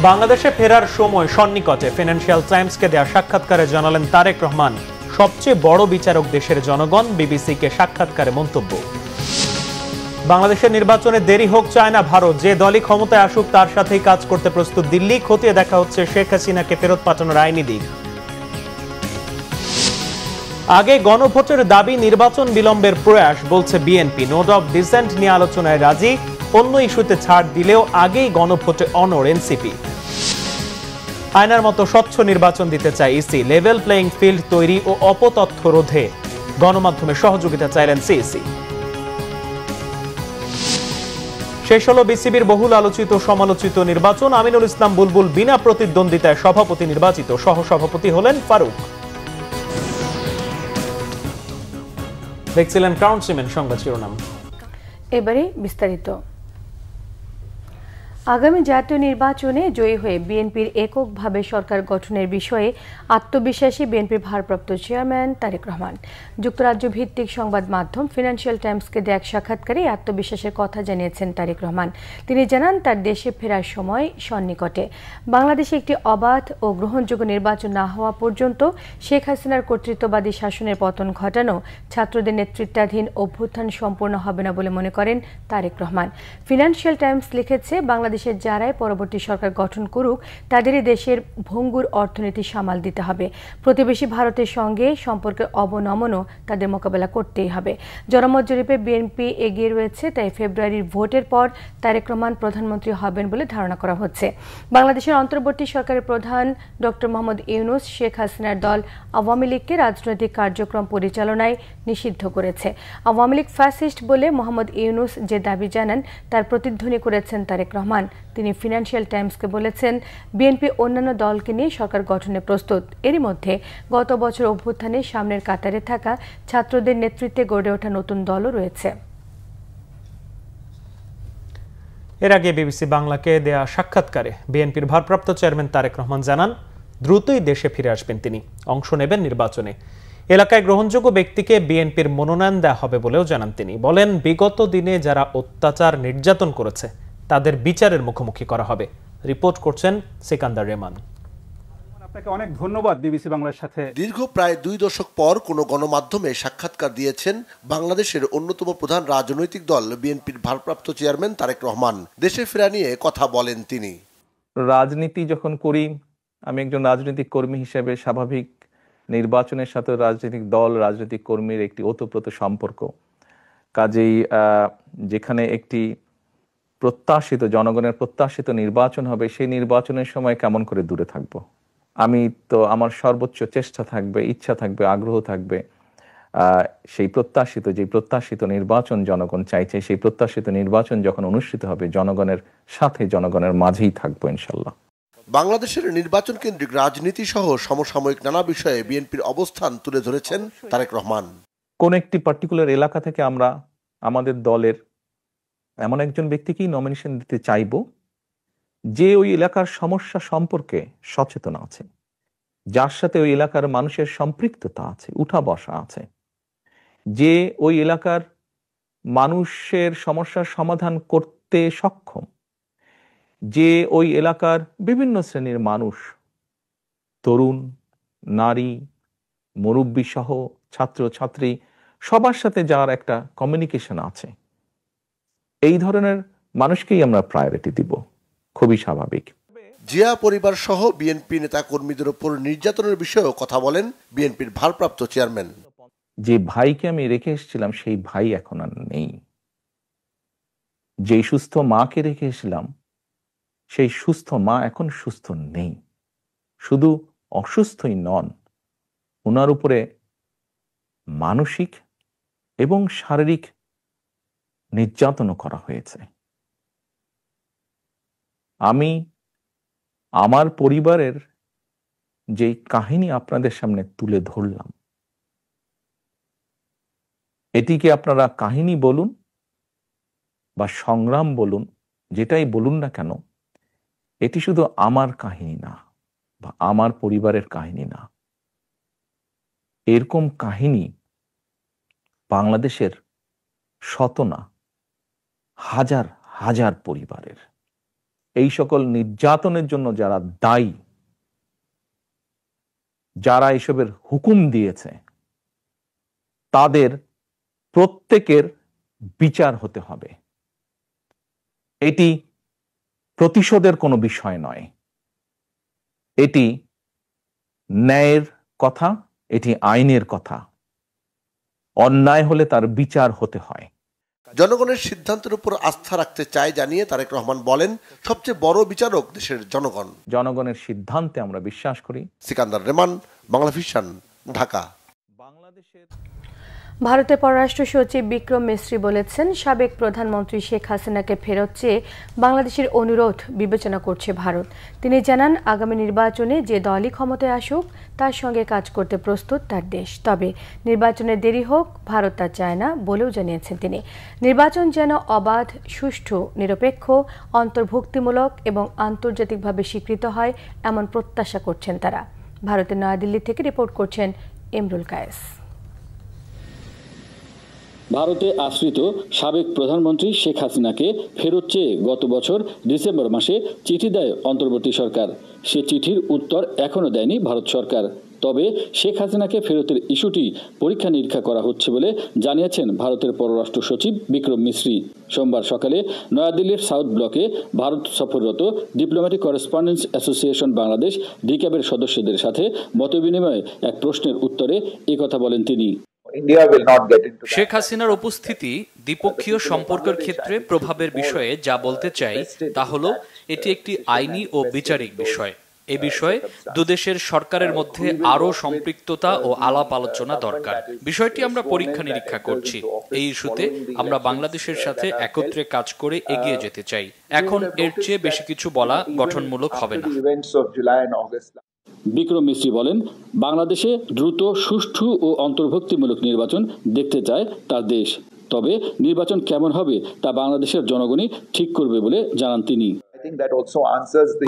বাংলাদেশে ফেরার সময় সন্নিকটে ফিনান্সিয়াল টাইমসকে দেয়া সাক্ষাৎকারে জানালেন তারেক রহমান, সবচেয়ে বড় বিচারক দেশের জনগণ, বিবিসিকে সাক্ষাৎকারে মন্তব্য। বাংলাদেশের নির্বাচনে দেরি হোক চায় না ভারত, যে দলই ক্ষমতায় আসুক তার সাথেই কাজ করতে প্রস্তুত দিল্লি, খতিয়ে দেখা হচ্ছে শেখ হাসিনাকে ফেরত পাঠানোর আইনি দিক। আগে গণভোটের দাবি, নির্বাচন বিলম্বের প্রয়াস, বলছে বিএনপি। নোট অফ ডিসেন্ট নিয়ে আলোচনায় রাজি, অন্য ইস্যুতে ছাড় দিলেও আগেই গণভোটে অনড় এনসিপি। আয়নার মতো স্বচ্ছ নির্বাচন দিতে চায় ইসি, লেভেল প্লেইং ফিল্ড তৈরি ও অপতথ্য রোধে গণমাধ্যমে সহযোগিতা চাইলেন সিইসি। শেষ হলো বিসিবির বহুল আলোচিত সমালোচিত নির্বাচন। আমিনুল ইসলাম বুলবুল বিনা প্রতিদ্বন্দ্বিতায় সভাপতি নির্বাচিত, সহসভাপতি হলেন ফারুক। দেখছিলেন ক্রাউন সিমেন্ট সংবাদ শিরোনাম। এবারে বিস্তারিত। আগামী জাতীয় নির্বাচনে জয়ী হয়ে বিএনপির এককভাবে সরকার গঠনের বিষয়ে আত্মবিশ্বাসী বিএনপির ভারপ্রাপ্ত চেয়ারম্যান তারেক রহমান। যুক্তরাজ্য ভিত্তিক সংবাদ মাধ্যম ফিনান্সিয়াল টাইমসকে দেয়া এক সাক্ষাৎকারে আত্মবিশ্বাসের কথা জানিয়েছেন তারেক রহমান। তিনি জানান, তার দেশে ফেরার সময় সন্নিকটে। বাংলাদেশে একটি অবাধ ও গ্রহণযোগ্য নির্বাচন না হওয়া পর্যন্ত শেখ হাসিনার কর্তৃত্ববাদী শাসনের পতন ঘটানো, ছাত্রদের নেতৃত্বাধীন অভ্যুত্থান সম্পূর্ণ হবে না বলে মনে করেন তারেক রহমান। ফিনান্সিয়াল টাইমস লিখেছে, বাংলাদেশের যারাই পরবর্তী সরকার গঠন করুক তাদেরই দেশের ভঙ্গুর অর্থনীতি সামাল দিতে হবে। প্রতিবেশী ভারতের সঙ্গে সম্পর্কের অবনমনও তাদের মোকাবেলা করতেই হবে। জনমত জরিপে বিএনপি এগিয়ে রয়েছে, তাই ফেব্রুয়ারির ভোটের পর তারেক রহমান প্রধানমন্ত্রী হবেন বলে ধারণা করা হচ্ছে। বাংলাদেশের অন্তর্বর্তী সরকারের প্রধান ডক্টর মোহাম্মদ ইউনূস শেখ হাসিনার দল আওয়ামী লীগকে রাজনৈতিক কার্যক্রম পরিচালনায় নিষিদ্ধ করেছে। আওয়ামী লীগ ফ্যাসিস্ট বলে মোহাম্মদ ইউনূস যে দাবি জানান তার প্রতিধ্বনি করেছেন তারেক রহমান। তিনি ফিনান্সিয়াল টাইমসকে বলেছেন, বিএনপি অন্যান্য দলকে নিয়ে সরকার গঠনে প্রস্তুত। এরই মধ্যে গত বছর অভ্যুত্থানে সামনের কাতারে থাকা ছাত্রদের নেতৃত্বে গড়ে ওঠা নতুন দলও রয়েছে। এর আগে বিবিসি বাংলাকে দেয়া সাক্ষাৎকারে বিএনপির ভারপ্রাপ্ত চেয়ারম্যান তারেক রহমান জানান, দ্রুতই দেশে ফিরে আসবেন তিনি, অংশ নেবেন নির্বাচনে। এলাকায় গ্রহণযোগ্য ব্যক্তিকে বিএনপির মনোনয়ন দেওয়া হবে বলেও জানান তিনি। বলেন, বিগত দিনে যারা অত্যাচার নির্যাতন করেছে তাদের বিচারের মুখোমুখি করা হবে। রিপোর্ট করছেন সিকান্দার রেমান। আপনাকে অনেক ধন্যবাদ বিবিসি বাংলার সাথে। দীর্ঘ প্রায় 2 দশক পর কোনো গণমাধ্যমে সাক্ষাৎকার দিয়েছেন বাংলাদেশের অন্যতম প্রধান রাজনৈতিক দল বিএনপির ভারপ্রাপ্ত চেয়ারম্যান তারেক রহমান। দেশে ফেরা নিয়ে কথা বলেন তিনি। রাজনীতি যখন করি, আমি একজন রাজনৈতিক কর্মী হিসেবে স্বাভাবিক নির্বাচনের সাথে রাজনৈতিক দল, রাজনৈতিক কর্মীর একটি ওতপ্রোত সম্পর্ক। কাজেই যেখানে একটি প্রত্যাশিত, জনগণের প্রত্যাশিত নির্বাচন হবে, সেই নির্বাচনের সময় কেমন করে দূরে থাকব? আমি তো, আমার সর্বোচ্চ চেষ্টা থাকবে, ইচ্ছা থাকবে, আগ্রহ থাকবে সেই প্রত্যাশিত নির্বাচন জনগণ চাইছে, সেই প্রত্যাশিত নির্বাচন যখন অনুষ্ঠিত হবে জনগণের সাথে, জনগণের মাঝেই থাকবো ইনশাল্লাহ। বাংলাদেশের নির্বাচন কেন্দ্রিক রাজনীতি সহ সমসাময়িক নানা বিষয়ে বিএনপির অবস্থান তুলে ধরেছেন তারেক রহমান। কোন একটি পার্টিকুলার এলাকা থেকে আমরা আমাদের দলের এমন একজন ব্যক্তিকেই নমিনেশন দিতে চাইব যে ওই এলাকার সমস্যা সম্পর্কে সচেতন আছে, যার সাথে ওই এলাকার মানুষের সম্পৃক্ততা আছে, উঠা বসা আছে, যে ওই এলাকার মানুষের সমস্যার সমাধান করতে সক্ষম, যে ওই এলাকার বিভিন্ন শ্রেণীর মানুষ, তরুণ, নারী, মুরব্বী সহ ছাত্র ছাত্রী, সবার সাথে যার একটা কমিউনিকেশন আছে, এই ধরনের মানুষকেই আমরা প্রায়োরিটি দিব। খুবই স্বাভাবিক। জিয়া পরিবার সহ বিএনপি নেতা কর্মীদের উপর নির্যাতনের বিষয়েও কথা বলেন বিএনপির ভারপ্রাপ্ত চেয়ারম্যান। যে ভাইকে আমি রেখে এসেছিলাম সেই ভাই এখন আর নেই। যেই সুস্থ মাকে রেখে এসেছিলাম সেই সুস্থ মা এখন সুস্থ নেই। শুধু অসুস্থই নন, ওনার উপরে মানসিক এবং শারীরিক নির্যাতনও করা হয়েছে। আমি আমার পরিবারের যে কাহিনী আপনাদের সামনে তুলে ধরলাম, এটিকে আপনারা কাহিনী বলুন বা সংগ্রাম বলুন, যেটাই বলুন না কেন, এটি শুধু আমার কাহিনী না বা আমার পরিবারের কাহিনী না। এরকম কাহিনী বাংলাদেশের শত না হাজার হাজার পরিবারের। এই সকল নির্যাতনের জন্য যারা দায়ী, যারা এসবের হুকুম দিয়েছে, তাদের প্রত্যেকের বিচার হতে হবে। এটি প্রতিশোধের কোনো বিষয় নয়, এটি ন্যায়ের কথা, এটি আইনের কথা। অন্যায় হলে তার বিচার হতে হয়। জনগণের সিদ্ধান্তের উপর আস্থা রাখতে চায় জানিয়ে তারেক রহমান বলেন, সবচেয়ে বড় বিচারক দেশের জনগণ। জনগণের সিদ্ধান্তে আমরা বিশ্বাস করি। সিকান্দার রেমান, বাংলা ভিশন, ঢাকা। ভারতের পররাষ্ট্র সচিব বিক্রম মিস্ত্রি বলেছেন, সাবেক প্রধানমন্ত্রী শেখ হাসিনাকে ফেরত চেয়ে বাংলাদেশের অনুরোধ বিবেচনা করছে ভারত। তিনি জানান, আগামী নির্বাচনে যে দলই ক্ষমতায় আসুক তার সঙ্গে কাজ করতে প্রস্তুত তার দেশ। তবে নির্বাচনে দেরি হোক ভারত তা চায় না বলেও জানিয়েছেন তিনি। নির্বাচন যেন অবাধ, সুষ্ঠু, নিরপেক্ষ, অন্তর্ভুক্তিমূলক এবং আন্তর্জাতিকভাবে স্বীকৃত হয় এমন প্রত্যাশা করছেন তারা। ভারতের নয়াদিল্লি থেকে রিপোর্ট করছেন ইমরুল কায়েস। ভারতে আশ্রিত সাবেক প্রধানমন্ত্রী শেখ হাসিনাকে ফেরত চেয়ে গত বছর ডিসেম্বর মাসে চিঠি দেয় অন্তর্বর্তী সরকার। সে চিঠির উত্তর এখনো দেয়নি ভারত সরকার। তবে শেখ হাসিনাকে ফেরতের ইস্যুটি পরীক্ষা নিরীক্ষা করা হচ্ছে বলে জানিয়েছেন ভারতের পররাষ্ট্র সচিব বিক্রম মিস্ত্রি। সোমবার সকালে নয়াদিল্লির সাউথ ব্লকে ভারত সফররত ডিপ্লোম্যাটিক করেসপন্ডেন্স অ্যাসোসিয়েশন বাংলাদেশ ডিক্যাবের সদস্যদের সাথে মতবিনিময়ে এক প্রশ্নের উত্তরে একথা বলেন তিনি। শেখ হাসিনার উপস্থিতি দ্বিপক্ষীয় সম্পর্কের ক্ষেত্রে প্রভাবের বিষয়ে যা বলতে চাই তা হলো, এটি একটি আইনি ও বিচারিক বিষয়। এ বিষয়ে দুদেশের সরকারের মধ্যে আরও সম্পৃক্ততা ও আলাপ আলোচনা দরকার। বিষয়টি আমরা পরীক্ষা নিরীক্ষা করছি। এই ইস্যুতে আমরা বাংলাদেশের সাথে একত্রে কাজ করে এগিয়ে যেতে চাই। এখন এর চেয়ে বেশি কিছু বলা গঠনমূলক হবে না। বিক্রম মিস্ত্রি বলেন, বাংলাদেশে দ্রুত, সুষ্ঠু ও অন্তর্ভুক্তিমূলক নির্বাচন দেখতে চায় তার দেশ। তবে নির্বাচন কেমন হবে তা বাংলাদেশের জনগণই ঠিক করবে বলে জানান তিনি।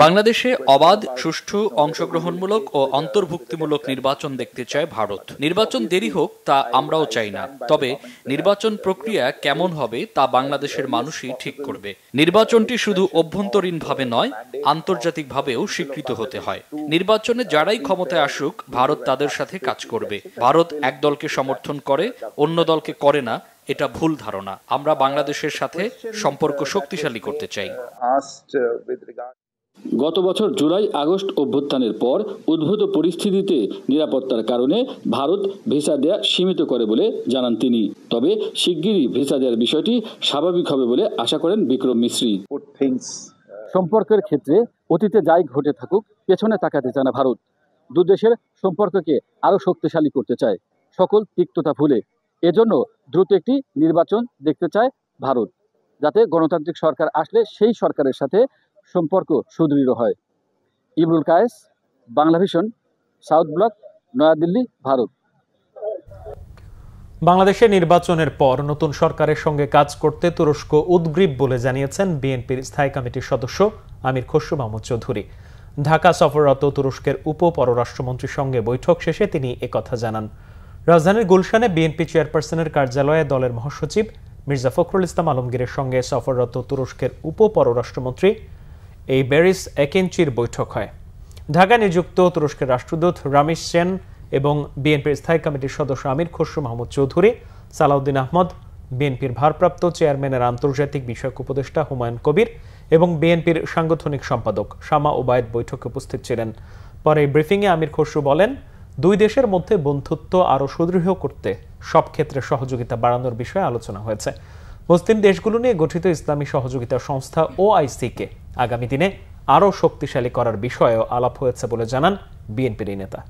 বাংলাদেশে অবাধ, সুষ্ঠু, অংশগ্রহণমূলক ও অন্তর্ভুক্তিমূলক নির্বাচন দেখতে চায় ভারত। নির্বাচন দেরি হোক তা আমরাও চাই না। তবে নির্বাচন প্রক্রিয়া কেমন হবে তা বাংলাদেশের মানুষই ঠিক করবে। নির্বাচনটি শুধু অভ্যন্তরীণভাবে নয়, আন্তর্জাতিকভাবেও স্বীকৃত হতে হয়। নির্বাচনে যারাই ক্ষমতায় আসুক ভারত তাদের সাথে কাজ করবে। ভারত এক দলকে সমর্থন করে, অন্য দলকে করে না, এটা ভুল ধারণা। আমরা বাংলাদেশের সাথে সম্পর্ক শক্তিশালী করতে চাই। গত বছর জুলাই আগস্ট অভ্যুত্থানের পর উদ্ভূত পরিস্থিতিতে নিরাপত্তার কারণে ভারত ভিসা দেয়া সীমিত করে বলে জানান তিনি। তবে শিগগিরই ভিসা দেওয়ার বিষয়টি স্বাভাবিক হবে বলে আশা করেন বিক্রম মিস্ত্রি। সম্পর্কের ক্ষেত্রে অতীতে যাই ঘটে থাকুক পেছনে তাকাতে চায় না ভারত। দুদেশের সম্পর্ককে আরো শক্তিশালী করতে চায়, সকল তিক্ততা ভুলে। এজন্য দ্রুত একটি নির্বাচন দেখতে চায় ভারত, যাতে গণতান্ত্রিক সরকার আসলে সেই সরকারের সাথে সম্পর্ক সুদৃঢ় হয়। Imrul Kayes, Bangla Vision, South Block, Naya Dilli, Bharat. বাংলাদেশের নির্বাচনের পর নতুন সরকারের সঙ্গে কাজ করতে তুরস্ক উদগ্রীব বলে জানিয়েছেন বিএনপির স্থায়ী কমিটির সদস্য আমির খসরু মাহমুদ চৌধুরী। ঢাকা সফররত তুরস্কের উপ পররাষ্ট্রমন্ত্রীর সঙ্গে বৈঠক শেষে তিনি একথা জানান। রাজধানীর গুলশানে বিএনপি চেয়ারপারসনের কার্যালয়ে দলের মহাসচিব মির্জা ফখরুল ইসলাম আলমগীরের সঙ্গে সফররত তুরস্কের উপ পররাষ্ট্রমন্ত্রী এইবেরিস একেনচির বৈঠক হয়। ঢাকায় নিযুক্ত তুরস্কের রাষ্ট্রদূত রামিস সেন এবং বিএনপির স্থায়ী কমিটির সদস্য আমির খসরু মাহমুদ চৌধুরী, সালাউদ্দিন আহমদ, বিএনপির ভারপ্রাপ্ত চেয়ারম্যানের আন্তর্জাতিক বিষয়ক উপদেষ্টা হুমায়ুন কবির এবং বিএনপির সাংগঠনিক সম্পাদক শামা ওবায়দ বৈঠকে উপস্থিত ছিলেন। পরে ব্রিফিংয়ে আমির খসরু বলেন, দুই দেশের মধ্যে বন্ধুত্ব আরও সুদৃঢ় করতে সব ক্ষেত্রে সহযোগিতা বাড়ানোর বিষয়ে আলোচনা হয়েছে। মুসলিম দেশগুলো নিয়ে গঠিত ইসলামী সহযোগিতা সংস্থা OIC-কে আগামী দিনে আরও শক্তিশালী করার বিষয়েও আলাপ হয়েছে বলে জানান বিএনপির এই নেতা।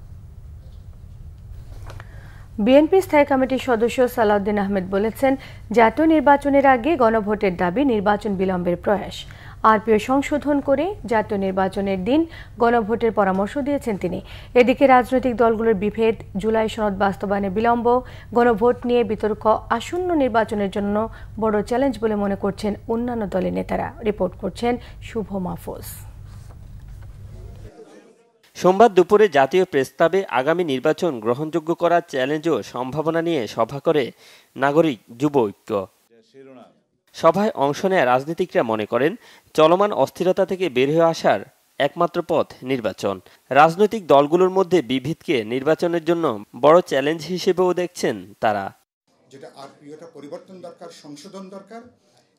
বিএনপি স্থায়ী কমিটির সদস্য সালাউদ্দিন আহমেদ বলেছেন, জাতীয় নির্বাচনের আগে গণভোটের দাবি নির্বাচন বিলম্বের প্রয়াস। আরপিও সংশোধন করে জাতীয় নির্বাচনের দিন গণভোটের পরামর্শ দিয়েছেন তিনি। এদিকে রাজনৈতিক দলগুলোর বিভেদ, জুলাই সনদ বাস্তবায়নে বিলম্ব, গণভোট নিয়ে বিতর্ক আসন্ন নির্বাচনের জন্য বড় চ্যালেঞ্জ বলে মনে করছেন অন্যান্য দলের নেতারা। রিপোর্ট করছেন শুভ মাহফুজ। সোমবার দুপুরে জাতীয় প্রস্তাবে আগামী নির্বাচন গ্রহণযোগ্য করার চ্যালেঞ্জ ও সম্ভাবনা নিয়ে সভা করে নাগরিক যুব ঐক্য। সভায় অংশ নেয়া রাজনীতিকরা মনে করেন চলমান অস্থিরতা থেকে বের হয়ে আসার একমাত্র পথ নির্বাচন। রাজনৈতিক দলগুলোর মধ্যে বিভেদকে নির্বাচনের জন্য বড় চ্যালেঞ্জ হিসেবেও দেখছেন তারা। যেটা আরপিওটা পরিবর্তন দরকার, সংশোধন দরকার,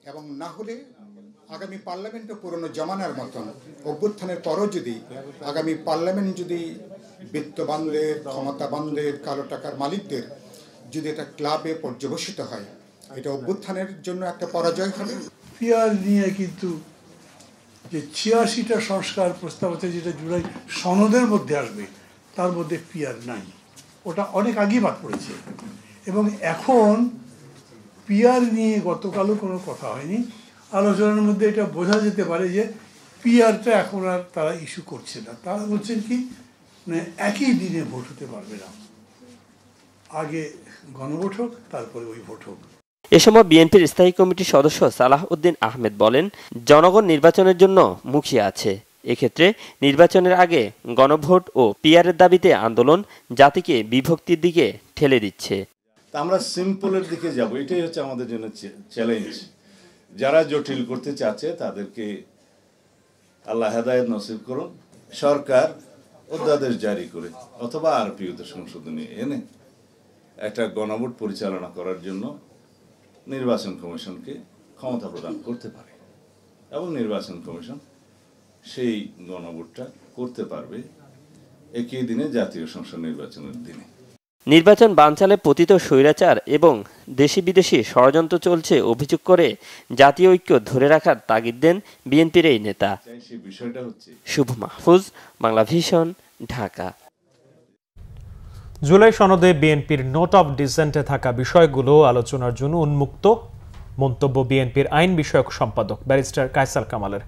এবং না হলে আগামী পার্লামেন্টও পুরনো জমানার মতন অভ্যুত্থানের পরও যদি আগামী পার্লামেন্ট যদি বিত্তবানদের, ক্ষমতাবানদের, কালো টাকার মালিকদের যদি এটা ক্লাবে পর্যবসিত হয়, এটা অভ্যুত্থানের জন্য একটা পরাজয় হবে। পিআর নিয়ে কিন্তু যে ৮৬টা সংস্কার প্রস্তাব আছে যেটা জুলাই সনদের মধ্যে আসবে, তার মধ্যে পিআর নাই, ওটা অনেক আগেই বাদ পড়েছে। এবং এখন পিআর নিয়ে গতকালও কোনো কথা হয়নি। আলোচনার মধ্যে এটা বোঝা যেতে পারে যে পিআরটা এখন আর তারা ইস্যু করছে না। তারা বলছেন কি, মানে একই দিনে ভোট হতে পারবে না, আগে গণভোট হোক, তারপরে ওই ভোট হোক। এ সময় বিএনপির স্থায়ী কমিটির সদস্য সালাহ উদ্দিন আহমেদ বলেন, জনগণ নির্বাচনের জন্য মুখিয়ে আছে। এক্ষেত্রে নির্বাচনের আগে গণভোট ও পিআরের দাবিতে আন্দোলন জাতিকে বিভক্তির দিকে ঠেলে দিচ্ছে। আমরা সিম্পলের দিকে যাব, এটাই হচ্ছে আমাদের জন্য চ্যালেঞ্জ। যারা জটিল করতে চাচ্ছে তাদেরকে আল্লাহ হেদায়েত নসিব করুন। সরকার অধ্যাদেশ জারি করে অথবা আরপিওতে সংশোধনী এনে একটা গণভোট পরিচালনা করার জন্য নির্বাচন কমিশনকে ক্ষমতা প্রদান করতে পারে, এবং নির্বাচন কমিশন সেই গণভোটটা করতে পারবে একই দিনে জাতীয় সংসদ নির্বাচনের দিনে। নির্বাচন বানচালে পতিত স্বৈরাচার এবং দেশি বিদেশি ষড়যন্ত্র চলছে অভিযোগ করে জাতীয় ঐক্য ধরে রাখার তাগিদ দেন বিএনপির এই নেতা। শুভ মাহফুজ, বাংলা ভিশন, ঢাকা। জুলাই সনদে বিএনপির নোট অফ ডিসেন্টে থাকা বিষয়গুলো আলোচনার জন্য উন্মুক্ত, মন্তব্য বিএনপির আইন বিষয়ক সম্পাদক ব্যারিস্টার কায়সার কামালের।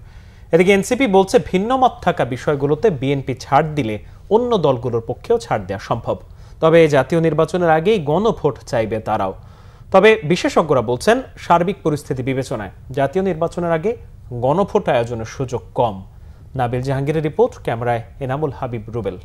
এদিকে এনসিপি বলছে ভিন্নমত থাকা বিষয়গুলোতে বিএনপি ছাড় দিলে অন্য দলগুলোর পক্ষেও ছাড় দেওয়া সম্ভব। তবে জাতীয় নির্বাচনের আগেই গণভোট চাইবে তারাও। তবে বিশেষজ্ঞরা বলছেন সার্বিক পরিস্থিতি বিবেচনায় জাতীয় নির্বাচনের আগে গণভোট আয়োজনের সুযোগ কম। নাবিল জাহাঙ্গীরের রিপোর্ট, ক্যামেরায় এনামুল হাবিব রুবেল।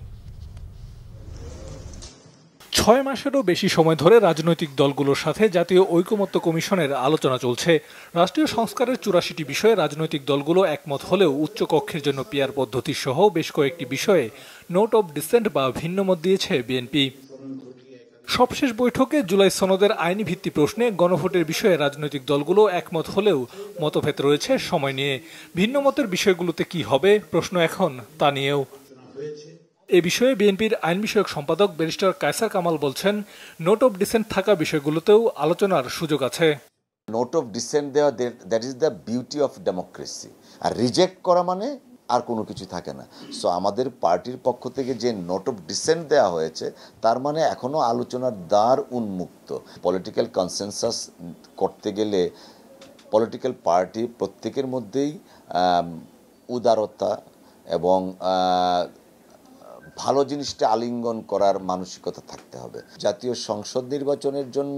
৬ মাসেরও বেশি সময় ধরে রাজনৈতিক দলগুলোর সাথে জাতীয় ঐকমত্য কমিশনের আলোচনা চলছে। রাষ্ট্রীয় সংস্কারের ৮৪টি বিষয়ে রাজনৈতিক দলগুলো একমত হলেও উচ্চ কক্ষের জন্য পিআর পদ্ধতি সহ বেশ কয়েকটি বিষয়ে নোট অব ডিসেন্ট বা ভিন্নমত দিয়েছে বিএনপি। সবশেষ বৈঠকে জুলাই সনদের আইনি ভিত্তি প্রশ্নে গণভোটের বিষয়ে রাজনৈতিক দলগুলো একমত হলেও মতভেদ রয়েছে সময় নিয়ে। ভিন্নমতের বিষয়গুলোতে কি হবে প্রশ্ন এখন তা নিয়েও। এ বিষয়ে বিএনপির আইন বিষয়ক সম্পাদক ব্যারিস্টার কায়সার কামাল বলছেন, নোট অফ ডিসেন্ট থাকা বিষয়গুলোতেও আলোচনার সুযোগ আছে। নোট অফ ডিসেন্ট দেওয়া, that is the beauty of democracy. আর রিজেক্ট করা মানে আর কোনো কিছু থাকে না। সো আমাদের পার্টির পক্ষ থেকে যে নোট অফ ডিসেন্ট দেওয়া হয়েছে, তার মানে এখনো আলোচনার দ্বার উন্মুক্ত। পলিটিক্যাল কনসেনসাস করতে গেলে পলিটিক্যাল পার্টি প্রত্যেকের মধ্যেই উদারতা এবং ভালো জিনিসটা আলিঙ্গন করার মানসিকতা থাকতে হবে। জাতীয় সংসদ নির্বাচনের জন্য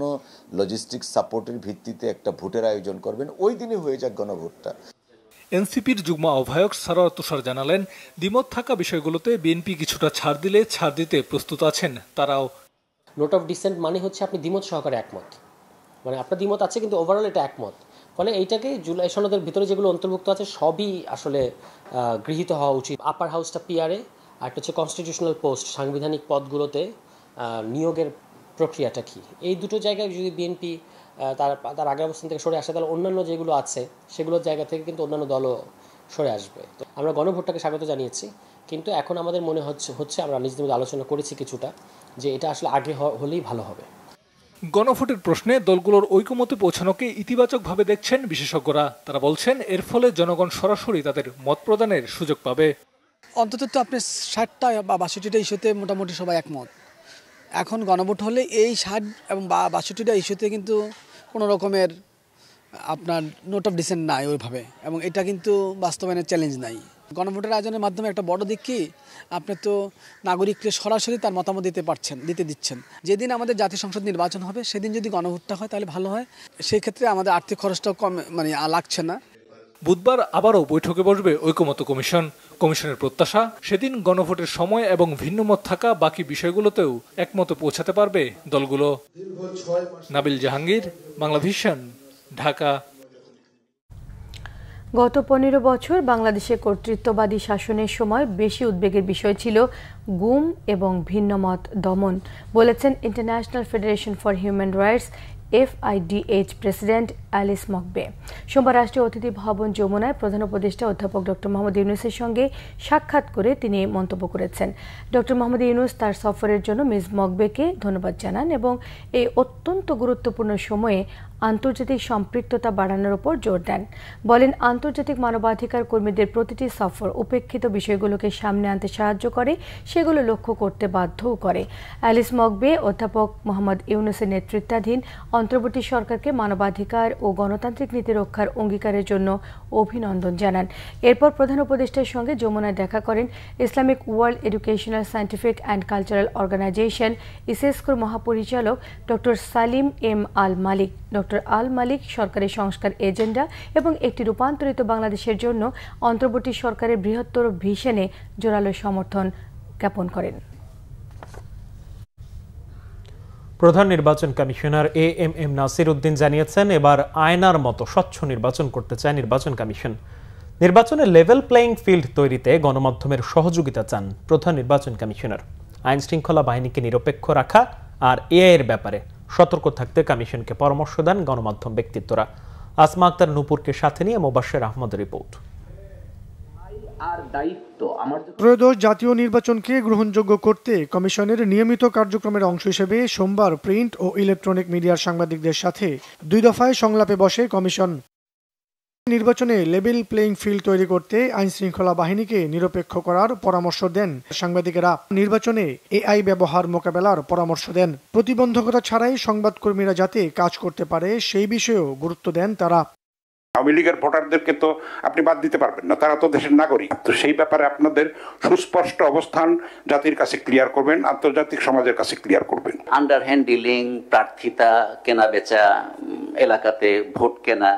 লজিস্টিক সাপোর্টের ভিত্তিতে একটা ভোটের আয়োজন করবেন, ওই দিনে হয়ে যাক গণভোটটা। এনসিপির যুগ্ম আহ্বায়ক সারোয়ার তুষার জানালেন, দ্বিমত থাকা বিষয়গুলোতে বিএনপি কিছুটা ছাড় দিলে ছাড় দিতে প্রস্তুত আছেন তারাও। নোট অফ ডিসেন্ট মানে হচ্ছে আপনি দ্বিমত সহকারে একমত, মানে আপনার দ্বিমত আছে কিন্তু ওভারঅল এটা একমত। ফলে এইটাকে জুলাই সনদের ভিতরে যেগুলো অন্তর্ভুক্ত আছে সবই আসলে গৃহীত হওয়া উচিত। আপার হাউসটা পিআরে, আর হচ্ছে কনস্টিটিউশনাল পোস্ট, সাংবিধানিক পদগুলোতে নিয়োগের প্রক্রিয়াটা কি, এই দুটো জায়গায় যদি বিএনপি তার আগের অবস্থান থেকে সরে আসে, তাহলে অন্যান্য যেগুলো আছে সেগুলোর জায়গা থেকে কিন্তু অন্যান্য দলও সরে আসবে। তো আমরা গণভোটটাকে স্বাগত জানিয়েছি, কিন্তু এখন আমাদের মনে হচ্ছে আমরা নিজেদের মধ্যে আলোচনা করেছি কিছুটা, যে এটা আসলে আগে হলেই ভালো হবে। গণভোটের প্রশ্নে দলগুলোর ঐকমত্যে পৌঁছানোকে ইতিবাচকভাবে দেখছেন বিশেষজ্ঞরা। তারা বলছেন এর ফলে জনগণ সরাসরি তাদের মত প্রদানের সুযোগ পাবে। অন্তত তো আপনি ৬০টা বা ৬২টা ইস্যুতে মোটামুটি সবাই একমত। এখন গণভোট হলে এই ৬০ এবং ৬২টা ইস্যুতে কিন্তু কোনো রকমের আপনার নোট অফ ডিসেন্ট নাই ওইভাবে, এবং এটা কিন্তু বাস্তবায়নের চ্যালেঞ্জ নাই। গণভোটের আয়োজনের মাধ্যমে একটা বড় দিক কি, আপনি তো নাগরিককে সরাসরি তার মতামত দিতে দিচ্ছেন। যেদিন আমাদের জাতীয় সংসদ নির্বাচন হবে সেদিন যদি গণভোটটা হয় তাহলে ভালো হয়, সেই ক্ষেত্রে আমাদের আর্থিক খরচটাও কম লাগছে না। বুধবার আবারও বৈঠকে বসবে ঐকমত্য কমিশন। কমিশনের প্রত্যাশা সেদিন গণভোটের সময় এবং ভিন্নমত থাকা বাকি বিষয়গুলোতেও একমতে পৌঁছাতে পারবে দলগুলো। নাবিল জাহাঙ্গীর, বাংলা ভিশন, ঢাকা। গত 15 বছর বাংলাদেশে কর্তৃত্ববাদী শাসনের সময় বেশি উদ্বেগের বিষয় ছিল গুম এবং ভিন্নমত দমন, বলেছেন International Federation for Human Rights FIDH president Alice Mogwe. সোমবার রাষ্ট্রীয় অতিথি ভবন যমুনায় প্রধান উপদেষ্টা অধ্যাপক ডক্টর মোহাম্মদ ইউনূসের সঙ্গে সাক্ষাৎ করে তিনি মন্তব্য করেছেন। ডক্টর মোহাম্মদ ইউনূস তার সফরের জন্য মিস মকবেকে ধন্যবাদ জানান এবং এই অত্যন্ত গুরুত্বপূর্ণ সময়ে আন্তর্জাতিক সম্পৃক্ততা বাড়ানোর উপর জোর দেন। বলেন, আন্তর্জাতিক মানবাধিকার কর্মীদের প্রতিটি সফর উপেক্ষিত বিষয়গুলোকে সামনে আনতে সাহায্য করে, সেগুলো লক্ষ্য করতে বাধ্যও করে। অ্যালিস মকবে অধ্যাপক মোহাম্মদ ইউনূসের নেতৃত্বাধীন অন্তর্বর্তী সরকারকে মানবাধিকার ও গণতান্ত্রিক নীতি রক্ষার অঙ্গীকারের জন্য অভিনন্দন জানান। এরপর প্রধান উপদেষ্টার সঙ্গে যমুনায় দেখা করেন Islamic World Educational Scientific and Cultural Organization ইসেস্কোর মহাপরিচালক doctor Salim M Al Malik. Doctor Al Malik সরকারি সংস্কার এজেন্ডা এবং একটি রূপান্তরিত বাংলাদেশের জন্য অন্তর্বর্তী সরকারের বৃহত্তর ভিশনে জোরালো সমর্থন জ্ঞাপন করেন। প্রধান নির্বাচন কমিশনার AMM নাসির উদ্দিন জানিয়েছেন, এবার আয়নার মতো স্বচ্ছ নির্বাচন করতে চায় নির্বাচন কমিশন। নির্বাচনে লেভেল প্লেইং ফিল্ড তৈরিতে গণমাধ্যমের সহযোগিতা চান প্রধান নির্বাচন কমিশনার। আইন শৃঙ্খলা বাহিনীকে নিরপেক্ষ রাখা আর AI এর ব্যাপারে সতর্ক থাকতে কমিশনকে পরামর্শ দেন গণমাধ্যম ব্যক্তিত্বরা। আসমা আক্তার নূপুরকে সাথে নিয়ে মোবাশ্বের আহমদের রিপোর্ট। ত্রয়োদশ জাতীয় নির্বাচনকে গ্রহণযোগ্য করতে কমিশনের নিয়মিত কার্যক্রমের অংশ হিসেবে সোমবার প্রিন্ট ও ইলেকট্রনিক মিডিয়ার সাংবাদিকদের সাথে 2 দফায় সংলাপে বসে কমিশন। নির্বাচনে লেভেল প্লেইং ফিল্ড তৈরি করতে আইন শৃঙ্খলা বাহিনীকে নিরপেক্ষ করার পরামর্শ দেন সাংবাদিকেরা। নির্বাচনে AI ব্যবহার মোকাবেলার পরামর্শ দেন। প্রতিবন্ধকতা ছাড়াই সংবাদকর্মীরা যাতে কাজ করতে পারে সেই বিষয়েও গুরুত্ব দেন তারা। আওয়ামী লীগের ভোটারদেরকে তো আপনি বাদ দিতে পারবেন না, তারা তো দেশের নাগরিক। তো সেই ব্যাপারে আপনাদের সুস্পষ্ট অবস্থান জাতির কাছে ক্লিয়ার করবেন, আন্তর্জাতিক সমাজের কাছে ক্লিয়ার করবেন। আন্ডারহ্যান্ড ডিলিং, প্রার্থিতা কেনা বেচা, এলাকাতে ভোট কেনা,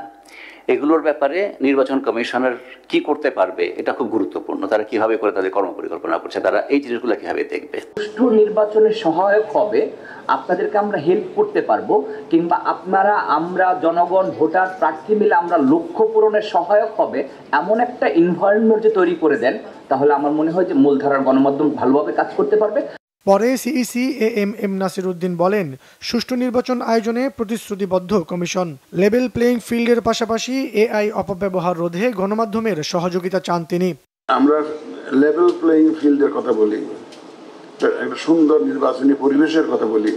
এগুলোর ব্যাপারে নির্বাচন কমিশনার কি করতে পারবে এটা খুব গুরুত্বপূর্ণ। তারা কিভাবে করে তাদের কর্মপরিকল্পনা করছে, তারা এই জিনিসগুলো কিভাবে দেখবে। সুষ্ঠু নির্বাচনের সহায়ক হবে, আপনাদেরকে আমরা হেল্প করতে পারবো, কিংবা আমরা জনগণ ভোটার প্রার্থী মিলে আমরা লক্ষ্য পূরণের সহায়ক হবে এমন একটা এনভায়রনমেন্ট যে তৈরি করে দেন, তাহলে আমার মনে হয় যে মূলধারার গণমাধ্যম ভালোভাবে কাজ করতে পারবে। পরে CEC AMM নাসির উদ্দিন বলেন, সুষ্ঠু নির্বাচন আয়োজনে প্রতিশ্রুতিবদ্ধ কমিশন। লেভেল প্লেইং ফিল্ডের পাশাপাশি AI অপব্যবহার রোধে গণমাধ্যমের সহযোগিতা চান তিনি। আমরা লেভেল প্লেইং ফিল্ডের কথা বলি, একটা সুন্দর নির্বাচনী পরিবেশের কথা বলি,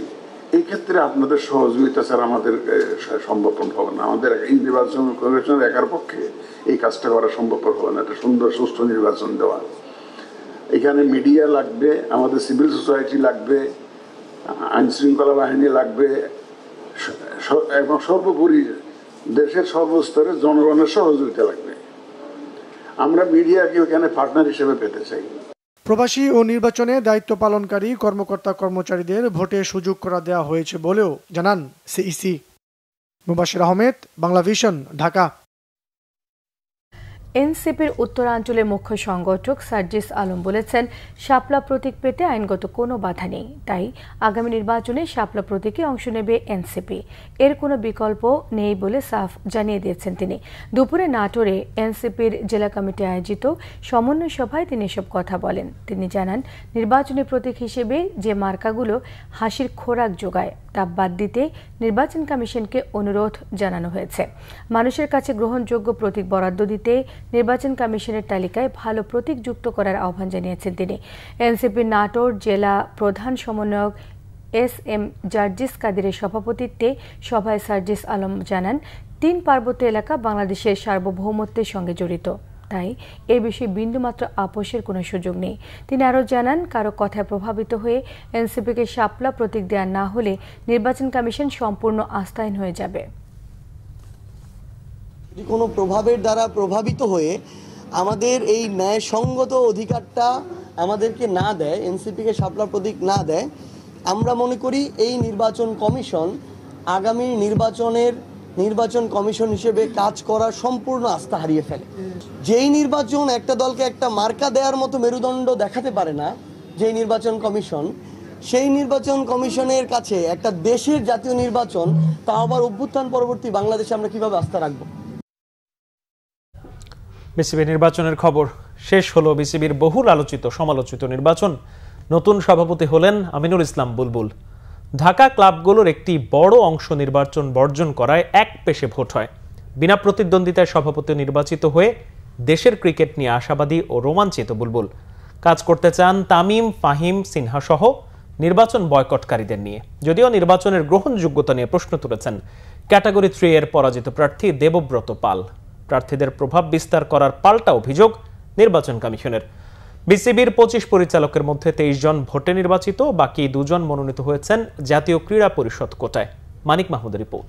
এই ক্ষেত্রে আপনাদের সহযোগিতা ছাড়া আমাদের সম্ভব হবে না। আমাদের এই নির্বাচন কমিশনের একার পক্ষে এই কাজটা করা সম্ভব হবে না, একটা সুন্দর সুষ্ঠু নির্বাচন দেওয়া। এখানে মিডিয়া লাগবে, আমাদের সিভিল সোসাইটি লাগবে, আইন শৃঙ্খলা বাহিনী লাগবে, এবং সর্বোপরি দেশের সর্বস্তরে জনগণের সহযোগিতা লাগবে। আমরা মিডিয়াকে ওখানে পার্টনার হিসেবে পেতে চাই। প্রবাসী ও নির্বাচনে দায়িত্ব পালনকারী কর্মকর্তা কর্মচারীদের ভোটে সুযোগ করে দেওয়া হয়েছে বলেও জানান CEC। মুবাশির আহমেদ, বাংলা ভিশন, ঢাকা। এনসিপির উত্তরাঞ্চলের মুখ্য সংগঠক সার্জিস আলম বলেছেন, শাপলা প্রতীক পেতে আইনগত কোনো বাধা নেই, তাই আগামী নির্বাচনে শাপলা প্রতীকে অংশ নেবে এনসিপি। এর কোনো বিকল্প নেই বলে সাফ জানিয়ে দিয়েছেন তিনি। দুপুরে নাটোরে এনসিপির জেলা কমিটি আয়োজিত সমন্বয় সভায় তিনি এসব কথা বলেন। তিনি জানান, নির্বাচনী প্রতীক হিসেবে যে মার্কাগুলো হাসির খোরাক যোগায় তা বাদ দিতে নির্বাচন কমিশনকে অনুরোধ জানানো হয়েছে। মানুষের কাছে গ্রহণযোগ্য প্রতীক বরাদ্দ দিতে নির্বাচন কমিশনের তালিকায় ভালো প্রতীক যুক্ত করার আহ্বান জানিয়েছেন তিনি। এনসিপির নাটোর জেলা প্রধান সমন্বয়ক SM জার্জিস কাদিরের সভাপতিত্বে সভায় সার্জিস আলম জানান, 3 পার্বত্য এলাকা বাংলাদেশের সার্বভৌমত্বের সঙ্গে জড়িত, তাই এ বিষয়ে বিন্দুমাত্র আপোষের কোনো সুযোগ নেই। তিনি আরও জানান, কারো কথায় প্রভাবিত হয়ে এনসিপিকে শাপলা প্রতীক দেওয়া না হলে নির্বাচন কমিশন সম্পূর্ণ আস্থাহীন হয়ে যাবে। কোনো প্রভাবের দ্বারা প্রভাবিত হয়ে আমাদের এই ন্যায়সঙ্গত অধিকারটা আমাদেরকে না দেয়, এনসিপিকে শাপলা প্রতীক না দেয়, আমরা মনে করি এই নির্বাচন কমিশন আগামী নির্বাচন কমিশন হিসেবে কাজ করার সম্পূর্ণ আস্থা হারিয়ে ফেলে। যেই নির্বাচন একটা দলকে একটা মার্কা দেওয়ার মতো মেরুদণ্ড দেখাতে পারে না, যেই নির্বাচন কমিশন, সেই নির্বাচন কমিশনের কাছে একটা দেশের জাতীয় নির্বাচন, তা আবার অভ্যুত্থান পরবর্তী বাংলাদেশে আমরা কিভাবে আস্থা রাখবো? বিসিবি নির্বাচনের খবর শেষ হলো বিসিবির বহুল আলোচিত সমালোচিত নির্বাচন। নতুন সভাপতি হলেন আমিনুল ইসলাম বুলবুল। ঢাকা ক্লাবগুলোর একটি বড় অংশ নির্বাচন বর্জন করায় এক পেশে ভোট হয়। বিনা প্রতিদ্বন্দ্বিতায় সভাপতি নির্বাচিত হয়ে দেশের ক্রিকেট নিয়ে আশাবাদী ও রোমাঞ্চিত বুলবুল। কাজ করতে চান তামিম, ফাহিম, সিনহা সহ নির্বাচন বয়কটকারীদের নিয়ে। যদিও নির্বাচনের গ্রহণযোগ্যতা নিয়ে প্রশ্ন তুলেছেন ক্যাটাগরি 3 এর পরাজিত প্রার্থী দেবব্রত পাল। প্রার্থীদের প্রভাব বিস্তার করার পাল্টা অভিযোগ নির্বাচন কমিশনের। বিসিবির 25 পরিচালকের মধ্যে 23 জন ভোটে নির্বাচিত, বাকি 2 জন মনোনীত হয়েছেন জাতীয় ক্রীড়া পরিষদ কোটায়। মানিক মাহমুদের রিপোর্ট।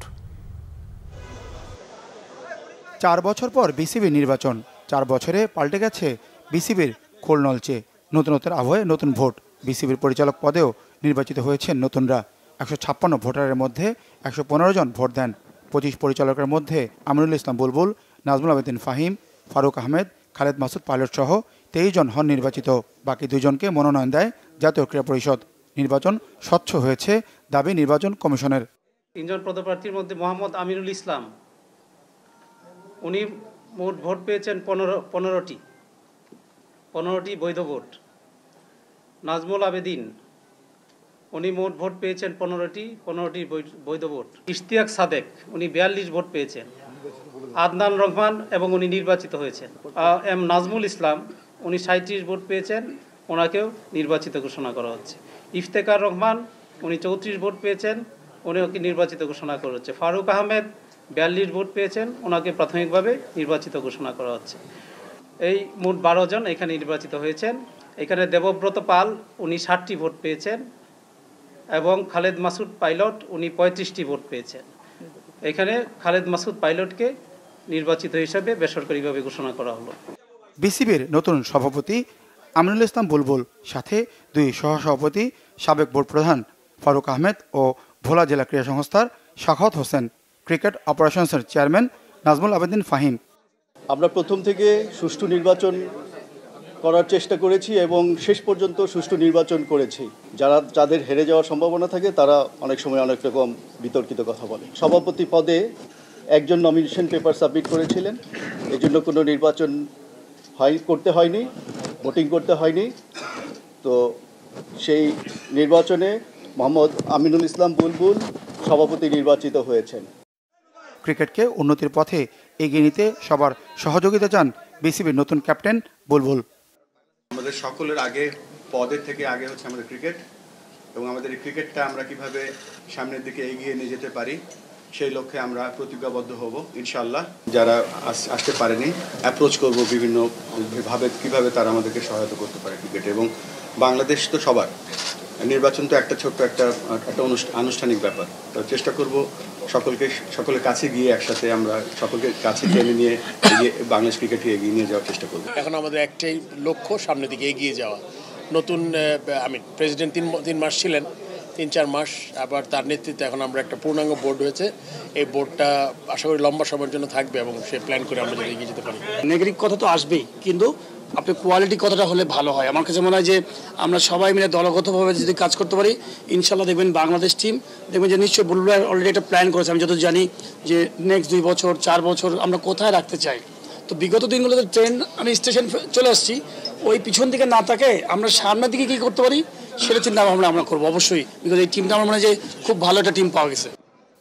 4 বছর পর বিসিবি নির্বাচন। 4 বছরে পাল্টে গেছে বিসিবির খোলনলচে। নতুনত্বের আবহে নতুন ভোট। বিসিবির পরিচালক পদেও নির্বাচিত হয়েছেন নতুনরা। 156 ভোটারের মধ্যে 115 জন ভোট দেন। 25 পরিচালকের মধ্যে আমিনুল ইসলাম বুলবুল, নাজমুল আবেদিন ফাহিম, ফারুক আহমেদ, খালেদ মাসুদ পাইলট সহ 23 জন হন নির্বাচিত। বাকি 2 জনকে মনোনয়ন দেয় জাতীয় ক্রীড়া পরিষদ। নির্বাচন স্বচ্ছ হয়েছে দাবি নির্বাচন কমিশনের। 3 জন পদপ্রার্থীর মধ্যে মোহাম্মদ আমিনুল ইসলাম, উনি মোট ভোট পেয়েছেন 15টি বৈধ ভোট। নাজমুল আবেদিন, উনি মোট ভোট পেয়েছেন 15টি বৈধ ভোট। ইশতিয়াক সাদেক, উনি 42 ভোট পেয়েছেন। আদনান রহমান এবং উনি নির্বাচিত হয়েছেন। এম নাজমুল ইসলাম, উনি 37 ভোট পেয়েছেন, ওনাকেও নির্বাচিত ঘোষণা করা হচ্ছে। ইফতেখার রহমান, উনি 34 ভোট পেয়েছেন, উনিকে নির্বাচিত ঘোষণা করা হচ্ছে। ফারুক আহমেদ 42 ভোট পেয়েছেন, ওনাকে প্রাথমিকভাবে নির্বাচিত ঘোষণা করা হচ্ছে। এই মোট 12 জন এখানে নির্বাচিত হয়েছেন। এখানে দেবব্রত পাল, উনি 60টি ভোট পেয়েছেন এবং খালেদ মাসুদ পাইলট, উনি 35টি ভোট পেয়েছেন। এখানে খালেদ মাসুদ পাইলটকে নির্বাচিত হিসেবে বেসরকারিভাবে ঘোষণা করা হলো। বিসিবির নতুন সভাপতি আমিনুল ইসলাম বুলবুল, সাথে 2 সহসভাপতি সাবেক বোর্ড প্রধান ফারুক আহমেদ ও ভোলা জেলা ক্রীড়া সংস্থার সাখাওয়াত হোসেন, ক্রিকেট অপারেশনসের চেয়ারম্যান নাজমুল আবেদিন ফাহিম। আমরা প্রথম থেকে সুষ্ঠু নির্বাচন করার চেষ্টা করেছি এবং শেষ পর্যন্ত সুষ্ঠু নির্বাচন করেছি। যাদের হেরে যাওয়ার সম্ভাবনা থাকে তারা অনেক সময় অনেক রকম বিতর্কিত কথা বলে। সভাপতি পদে একজন নমিনেশন পেপার সাবমিট করেছিলেন, এজন্য কোনো নির্বাচন করতে হয়নি, ভোটিং করতে হয়নি। তো সেই নির্বাচনে মোহাম্মদ আমিনুল ইসলাম বুলবুল সভাপতি নির্বাচিত হয়েছেন। ক্রিকেটকে উন্নতির পথে এগিয়ে নিতে সবার সহযোগিতা চান বিসিবির নতুন ক্যাপ্টেন বুলবুল। আমাদের সকলের আগে, পদের থেকে আগে হচ্ছে আমাদের ক্রিকেট, এবং আমাদের এই ক্রিকেটটা আমরা কিভাবে সামনের দিকে এগিয়ে নিয়ে যেতে পারি সেই লক্ষ্যে আমরা প্রতিজ্ঞাবদ্ধ হব ইনশাআল্লাহ। যারা আসতে পারেনি অ্যাপ্রোচ করব বিভিন্নভাবে কিভাবে তারা আমাদেরকে সহায়তা করতে পারে ক্রিকেটে। এবং বাংলাদেশ তো সবার, নির্বাচন তো একটা ছোট্ট একটা আনুষ্ঠানিক ব্যাপার। তো চেষ্টা করব সকলের কাছে গিয়ে একসাথে আমরা সকলকে কাছে টেনে নিয়ে বাংলাদেশ ক্রিকেটকে এগিয়ে নিয়ে যাওয়ার চেষ্টা করব। এখন আমাদের একটাই লক্ষ্য, সামনের দিকে এগিয়ে যাওয়া। নতুন প্রেসিডেন্ট 3 মাস ছিলেন, 3-4 মাস, আবার তার নেতৃত্বে এখন আমরা একটা পূর্ণাঙ্গ বোর্ড হয়েছে। এই বোর্ডটা আশা করি লম্বা সময়ের জন্য থাকবে এবং সে প্ল্যান করে আমরা যদি এগিয়ে যেতে পারি। নেগেটিভ কথা তো আসবেই, কিন্তু আপনি কোয়ালিটি কথাটা হলে ভালো হয়। আমার কাছে মনে হয় যে আমরা সবাই মিলে দলগতভাবে যদি কাজ করতে পারি, ইনশাল্লাহ দেখবেন বাংলাদেশ টিম দেখবেন যে নিশ্চয়ই বুলবুল অলরেডি একটা প্ল্যান করেছে। আমি যত জানি যে নেক্সট 2 বছর 4 বছর আমরা কোথায় রাখতে চাই। তো বিগত দিনগুলোতে ট্রেন আমি স্টেশন চলে আসছি, ওই পিছন দিকে না তাকে আমরা সামনের দিকে কী করতে পারি সেটা চিন্তা ভাবনা আমরা করবো অবশ্যই। বিকজ এই টিমটা আমার মনে হয় যে খুব ভালো একটা টিম পাওয়া গেছে।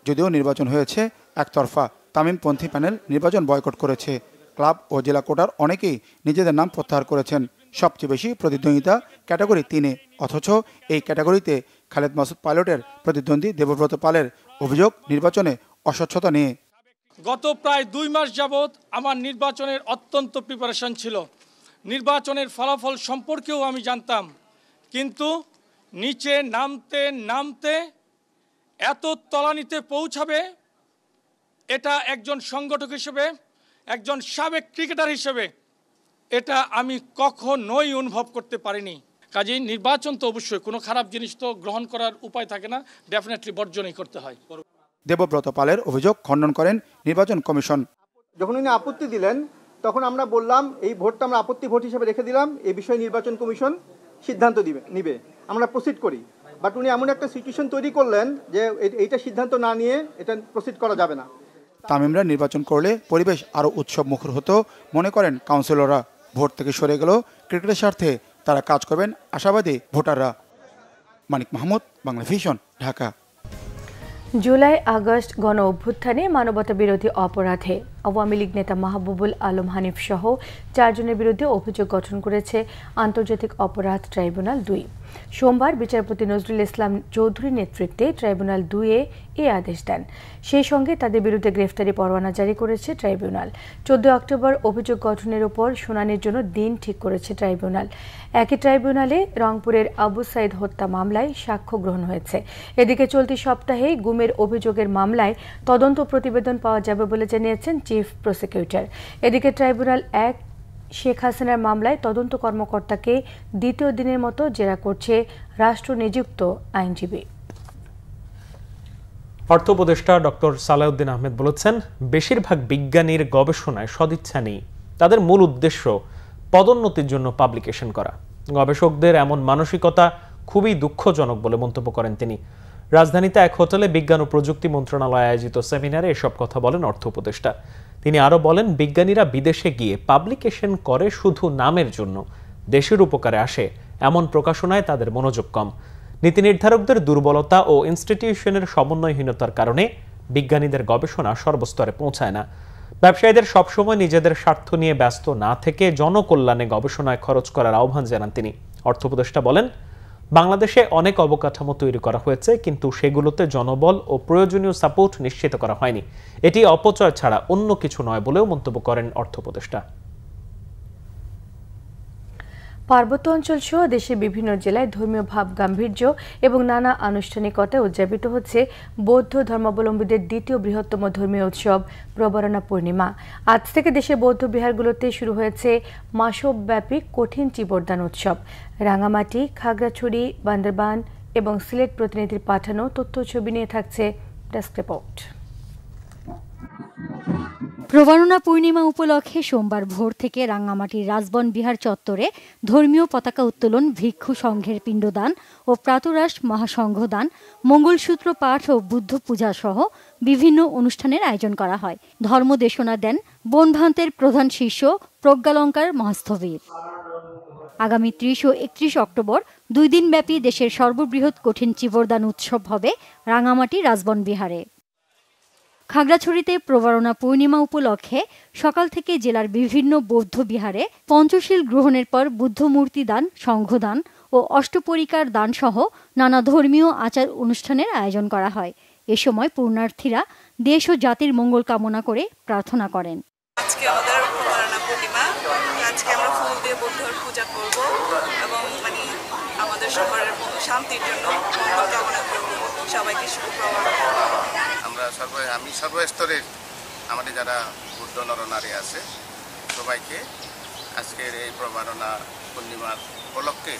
যদিও নির্বাচন হয়েছে একতরফা, তামিমপন্থী প্যানেল নির্বাচন বয়কট করেছে। ক্লাব ও জেলা কোটার অনেকেই নিজেদের নাম প্রত্যাহার করেছেন। সবচেয়ে বেশি প্রতিদ্বন্দ্বিতা ক্যাটাগরি 3-এ, অথচ এই ক্যাটাগরিতে খালেদ মাসুদ পাইলটের প্রতিদ্বন্দ্বী দেবব্রত পালের অভিযোগ নির্বাচনে অস্বচ্ছতা নিয়ে। গত প্রায় 2 মাস যাবৎ আমার নির্বাচনের অত্যন্ত প্রিপারেশন ছিল। নির্বাচনের ফলাফল সম্পর্কেও আমি জানতাম, কিন্তু নিচে নামতে নামতে এত তলানিতে পৌঁছাবে এটা একজন সংগঠক হিসেবে, একজন সাবেক ক্রিকেটার হিসেবে এটা আমি কখনোই অনুভব করতে পারিনি। কাজেই নির্বাচন তো অবশ্যই কোনো খারাপ জিনিস তো গ্রহণ করার উপায় থাকে না, ডেফিনেটলি বর্জনই করতে হয়। দেবব্রত পালের অভিযোগ খণ্ডন করেন নির্বাচন কমিশন। যখন উনি আপত্তি দিলেন তখন আমরা বললাম এই ভোটটা আমরা আপত্তি ভোট হিসেবে রেখে দিলাম, এই বিষয়ে নির্বাচন কমিশন সিদ্ধান্ত নিবে, আমরা প্রসিড করি। বাট উনি এমন একটা সিচুয়েশন তৈরি করলেন যে এইটা সিদ্ধান্ত না নিয়ে এটা প্রসিড করা যাবে না। তামিমরা নির্বাচন করলে পরিবেশ আরও উৎসব মুখর হতো মনে করেন কাউন্সিলররা। ভোট থেকে সরে গেলেও ক্রিকেটের স্বার্থে তারা কাজ করবেন আশাবাদী ভোটাররা। মানিক মাহমুদ, বাংলা ভিশন, ঢাকা। জুলাই আগস্ট গণ অভ্যুত্থানে মানবতা বিরোধী অপরাধে আওয়ামী লীগ নেতা মাহবুবুল আলম হানিফ সহ 4 জনের বিরুদ্ধে অভিযোগ গঠন করেছে আন্তর্জাতিক অপরাধ ট্রাইব্যুনাল 2। সোমবার বিচারপতি নজরুল ইসলাম চৌধুরীর নেতৃত্বে ট্রাইব্যুনাল 2 এ আদেশ দেন। সেই সঙ্গে তাদের বিরুদ্ধে গ্রেফতারি পরোয়ানা জারি করেছে ট্রাইব্যুনাল। 14 অক্টোবর অভিযোগ গঠনের উপর শুনানির জন্য দিন ঠিক করেছে ট্রাইব্যুনাল। একই ট্রাইব্যুনালে রংপুরের আবু সাইদ হত্যা মামলায় সাক্ষ্য গ্রহণ হয়েছে। এদিকে চলতি সপ্তাহে গুমের অভিযোগের মামলায় তদন্ত প্রতিবেদন পাওয়া যাবে বলে জানিয়েছেন চিফ প্রসিকিউটর। এদিকে ট্রাইব্যুনাল 1 শেখ হাসিনার মামলায় তদন্ত কর্মকর্তাকে দ্বিতীয় দিনের মতো জেরা করছে রাষ্ট্র নিযুক্ত আইনজীবী। অর্থ উপদেষ্টা ডক্টর সালাউদ্দিন আহমেদ বলেছেন, বেশিরভাগ বিজ্ঞানীর গবেষণায় সদিচ্ছা নেই। তাদের মূল উদ্দেশ্য পদোন্নতির জন্য পাবলিকেশন করা। গবেষকদের এমন মানসিকতা খুবই দুঃখজনক বলে মন্তব্য করেন তিনি। রাজধানীতে এক হোটেলে বিজ্ঞান ও প্রযুক্তি মন্ত্রণালয় আয়োজিত সেমিনারে এসব কথা বলেন অর্থ উপদেষ্টা। তিনি আরো বলেন, বিজ্ঞানীরা বিদেশে গিয়ে পাবলিকেশন করে শুধু নামের জন্য, দেশের উপকারে আসে এমন প্রকাশনায় তাদের মনোযোগ কম। নীতি নির্ধারকদের দুর্বলতা ও ইনস্টিটিউশনের সমন্বয়হীনতার কারণে বিজ্ঞানীদের গবেষণা সর্বস্তরে পৌঁছায় না। ব্যবসায়ীদের সবসময় নিজেদের স্বার্থ নিয়ে ব্যস্ত না থেকে জনকল্যাণে গবেষণায় খরচ করার আহ্বান জানান তিনি। অর্থ উপদেষ্টা বলেন, বাংলাদেশে অনেক অবকাঠামো তৈরি করা হয়েছে, কিন্তু সেগুলোতে জনবল ও প্রয়োজনীয় সাপোর্ট নিশ্চিত করা হয়নি। এটি অপচয় ছাড়া অন্য কিছু নয় বলেও মন্তব্য করেন অর্থ উপদেষ্টা। পার্বত্য অঞ্চল সহ দেশের বিভিন্ন জেলায় ধর্মীয় ভাব গাম্ভীর্য এবং নানা আনুষ্ঠানিকতায় উদযাপিত হচ্ছে বৌদ্ধ ধর্মাবলম্বীদের দ্বিতীয় বৃহত্তম ধর্মীয় উৎসব প্রবরণা পূর্ণিমা। আজ থেকে দেশের বৌদ্ধ বিহারগুলোতে শুরু হয়েছে মাসব্যাপী কঠিন চিবরদান উৎসব। রাঙামাটি, খাগড়াছড়ি, বান্দরবান এবং সিলেট প্রতিনিধির পাঠানো তথ্য ছবি নিয়ে থাকছে ডেস্ক রিপোর্ট। প্রবরণা পূর্ণিমা উপলক্ষে সোমবার ভোর থেকে রাঙ্গামাটির রাজবন বিহার চত্বরে ধর্মীয় পতাকা উত্তোলন, ভিক্ষু সংঘের পিণ্ডদান ও প্রাতরাশ মহাসংঘদান, মঙ্গলসূত্র পাঠ ও বুদ্ধ পূজা সহ বিভিন্ন অনুষ্ঠানের আয়োজন করা হয়। ধর্মদেশনা দেন বনভান্তের প্রধান শিষ্য প্রজ্ঞালঙ্কার মহাস্থবির। আগামী 30 ও 31 অক্টোবর 2 দিনব্যাপী দেশের সর্ববৃহৎ কঠিন চিবরদান উৎসব হবে রাঙ্গামাটি রাজবন বিহারে। খাগড়াছড়িতে প্রবরণা পূর্ণিমা উপলক্ষে সকাল থেকে জেলার বিভিন্ন বৌদ্ধ বিহারে পঞ্চশীল গ্রহণের পর বুদ্ধ মূর্তি দান, সংঘদান ও অষ্টপরিকার দান সহ নানা ধর্মীয় আচার অনুষ্ঠানের আয়োজন করা হয়। এ সময় পূর্ণার্থীরা দেশ ও জাতির মঙ্গল কামনা করে প্রার্থনা করেন। আজকে আমাদের প্রবরণা পূর্ণিমা, আজকে আমরা ফুল দিয়ে বুদ্ধর পূজা করব এবং আমাদের সবার শান্তির জন্য মঙ্গল কামনা করব। সবাইকে শুভকামনা। আমি সর্বস্তরের আমাদের যারা বুদ্ধ নরনারী আছে সবাইকে আজকের এই প্রবরণা পূর্ণিমার উপলক্ষে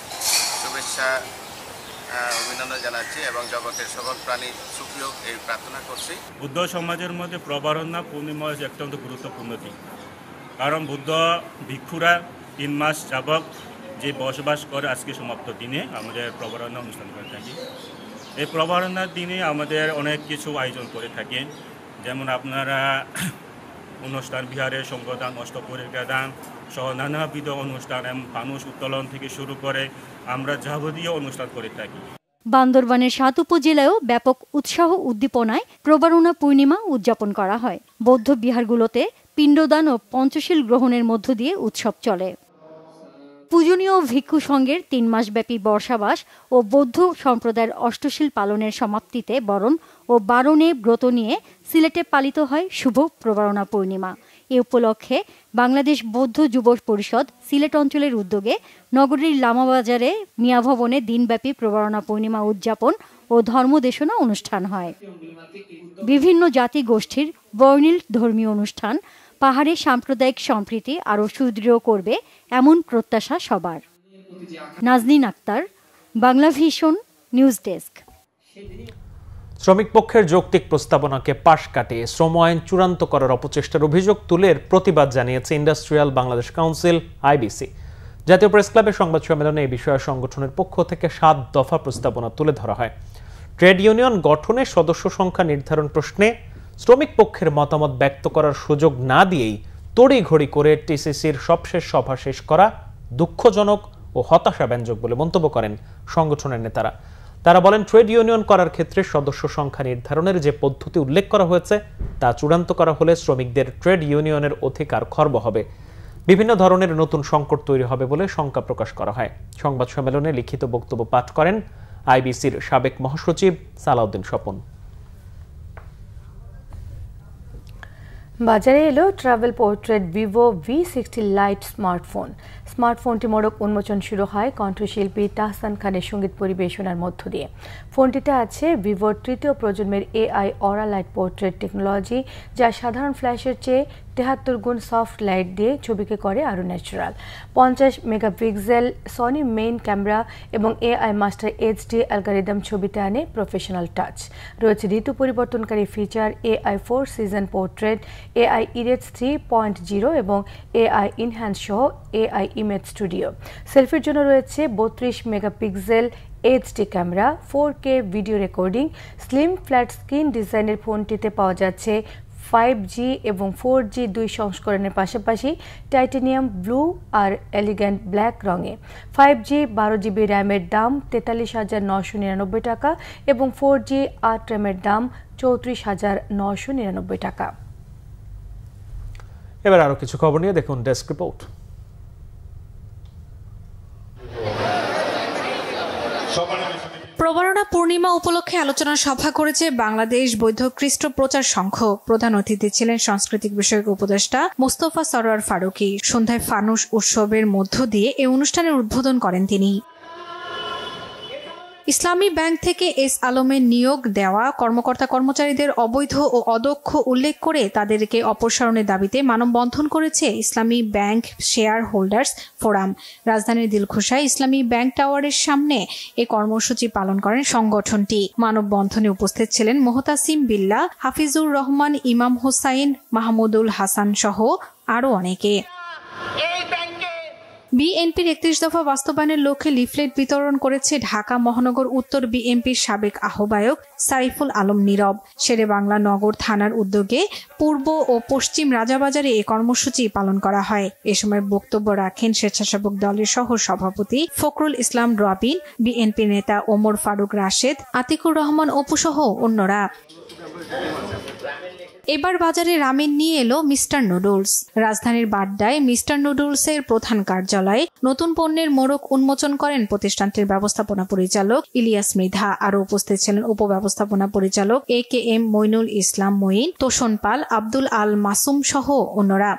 শুভেচ্ছা অভিনন্দন জানাচ্ছি এবং জগতের সকল প্রাণীর সুখী হোক এই প্রার্থনা করছি। বুদ্ধ সমাজের মধ্যে প্রবরণা পূর্ণিমা হচ্ছে অত্যন্ত গুরুত্বপূর্ণ দিন, কারণ বুদ্ধ ভিক্ষুরা 3 মাস যাবত যে বসবাস করে আজকে সমাপ্ত দিনে আমাদের প্রবরণা অনুষ্ঠান করে থাকি। এই প্রবরণার দিনে আমাদের অনেক কিছু আয়োজন করে থাকে, যেমন আপনারা অনুষ্ঠান বিহারে সংঘদান, অষ্টপরিকার দান সহ নানাবিধ অনুষ্ঠান এবং ফানুস উত্তোলন থেকে শুরু করে আমরা যাবতীয় অনুষ্ঠান করে থাকি। বান্দরবানের 7 উপজেলায়ও ব্যাপক উৎসাহ উদ্দীপনায় প্রবরণা পূর্ণিমা উদযাপন করা হয়। বৌদ্ধ বিহারগুলোতে পিণ্ডদান ও পঞ্চশীল গ্রহণের মধ্য দিয়ে উৎসব চলে। পূজনীয় ভিক্ষু সংঘের 3 মাসব্যাপী বর্ষাবাস ও বৌদ্ধ সম্প্রদায়ের অষ্টশীল পালনের সমাপ্তিতে বরণ ও বারণে ব্রত নিয়ে সিলেটে পালিত হয় শুভ প্রবরণা পূর্ণিমা। এ উপলক্ষে বাংলাদেশ বৌদ্ধ যুব পরিষদ সিলেট অঞ্চলের উদ্যোগে নগরীর লামাবাজারে মিয়া ভবনে দিনব্যাপী প্রবরণা পূর্ণিমা উদযাপন ও ধর্মদেশনা অনুষ্ঠান হয়। বিভিন্ন জাতি গোষ্ঠীর বর্ণিল ধর্মীয় অনুষ্ঠান পাহাড়ে সাম্প্রদায়িক সম্প্রীতি আরও সুদৃঢ় করবে এমন প্রত্যাশা সবার। Nazneen Akter, Bangla Vision, news desk. শ্রমিক পক্ষের যৌক্তিক প্রস্তাবনাকে পাশ কাটিয়ে শ্রম আইন চূড়ান্ত করার অপচেষ্টার অভিযোগ তুলে প্রতিবাদ জানিয়েছে ইন্ডাস্ট্রিয়াল বাংলাদেশ কাউন্সিল আইবিসি। জাতীয় প্রেস ক্লাবের সংবাদ সম্মেলনে এই বিষয়ে সংগঠনের পক্ষ থেকে 7 দফা প্রস্তাবনা তুলে ধরা হয়। ট্রেড ইউনিয়ন গঠনে সদস্য সংখ্যা নির্ধারণ প্রশ্নে শ্রমিক পক্ষের মতামত ব্যক্ত করার সুযোগ না দিয়েই তড়িঘড়ি করে টিসিসির সবশেষ সভা শেষ করা দুঃখজনক ও হতাশাব্যঞ্জক বলে মন্তব্য করেন সংগঠনের নেতারা। তারা বলেন, ট্রেড ইউনিয়ন করার ক্ষেত্রে সদস্য সংখ্যা নির্ধারণের যে পদ্ধতি উল্লেখ করা হয়েছে তা চূড়ান্ত করা হলে শ্রমিকদের ট্রেড ইউনিয়নের অধিকার খর্ব হবে, বিভিন্ন ধরনের নতুন সংকট তৈরি হবে বলে শঙ্কা প্রকাশ করা হয়। সংবাদ সম্মেলনে লিখিত বক্তব্য পাঠ করেন আইবিসির সাবেক মহাসচিব সালাউদ্দিন স্বপন। বাজারে এলো travel portrait Vivo V60 lite smartphone. স্মার্টফোনটি মোড়ক উন্মোচন শুরু হয় কণ্ঠশিল্পী তাহসান খানের সঙ্গীত পরিবেশনার মধ্য দিয়ে। ফোনটিতে আছে ভিভোর তৃতীয় প্রজন্মের AI অরা লাইট পোর্ট্রেট টেকনোলজি, যা সাধারণ ফ্ল্যাশের চেয়ে 73 গুণ সফট লাইট দিয়ে ছবিকে করে আরও natural. 50 megapixel Sony main camera এবং AI মাস্টার HD অ্যালগরিদম ছবিতে আনে প্রফেশনাল টাচ। রয়েছে ঋতু পরিবর্তনকারী feature AI 4 season portrait, AI erase 3.0 এবং AI ইনহ্যান্স সহ AI ইমেজ স্টুডিও। সেলফির জন্য রয়েছে 32 megapixel HD camera, 4K video recording. Slim flat screen ডিজাইনের ফোনটিতে পাওয়া যাচ্ছে 5G এবং 4G দুই সংস্করণের পাশাপাশি টাইটানিয়াম ব্লু আর এলিগ্যান্ট ব্ল্যাক রঙে। 5G 12GB র্যামের দাম 43,999 টাকা এবং 4G 8 র্যামের দাম 34,999 টাকা। এবার আরো কিছু খবর নিয়ে দেখুন ডেস্ক রিপোর্ট। প্রবারণা পূর্ণিমা উপলক্ষে আলোচনা সভা করেছে বাংলাদেশ বৌদ্ধ খ্রিস্ট প্রচার সংঘ। প্রধান অতিথি ছিলেন সাংস্কৃতিক বিষয়ক উপদেষ্টা মোস্তফা সরোয়ার ফারুকী। সন্ধ্যায় ফানুস উৎসবের মধ্য দিয়ে এই অনুষ্ঠানের উদ্বোধন করেন তিনি। ইসলামী ব্যাংক থেকে এস আলমের নিয়োগ দেওয়া কর্মকর্তা কর্মচারীদের অবৈধ ও অদক্ষ উল্লেখ করে তাদেরকে অপসারণের দাবিতে মানববন্ধন করেছে ইসলামী ব্যাংক শেয়ার হোল্ডার্স ফোরাম। রাজধানীর দিলখুশায় ইসলামী ব্যাংক টাওয়ারের সামনে এ কর্মসূচি পালন করেন সংগঠনটি। মানববন্ধনে উপস্থিত ছিলেন মোহতাসিম বিল্লাহ, হাফিজুর রহমান, ইমাম হোসাইন, মাহমুদুল হাসান সহ আরও অনেকে। বিএনপির 31 দফা বাস্তবায়নের লক্ষ্যে লিফলেট বিতরণ করেছে ঢাকা মহানগর উত্তর বিএনপির সাবেক আহ্বায়ক সাইফুল আলম নীরব। শেরেবাংলা নগর থানার উদ্যোগে পূর্ব ও পশ্চিম রাজাবাজারে এই কর্মসূচি পালন করা হয়। এ সময় বক্তব্য রাখেন স্বেচ্ছাসেবক দলের সহ সভাপতি ফখরুল ইসলাম রবিন, বিএনপি নেতা ওমর ফারুক রাশেদ, আতিকুর রহমান অপু সহ অন্যরা। এবার বাজারে রামেন নিয়ে এলো মিস্টার নুডলস। রাজধানীর বাড্ডায় মিস্টার নুডলসের প্রধান কার্যালয়ে নতুন পণ্যের মোড়ক উন্মোচন করেন প্রতিষ্ঠানটির ব্যবস্থাপনা পরিচালক ইলিয়াস মৃধা। আরও উপস্থিত ছিলেন উপব্যবস্থাপনা পরিচালক AKM মইনুল ইসলাম মঈন, তোষণ পাল, আব্দুল আল মাসুম সহ অন্যরা।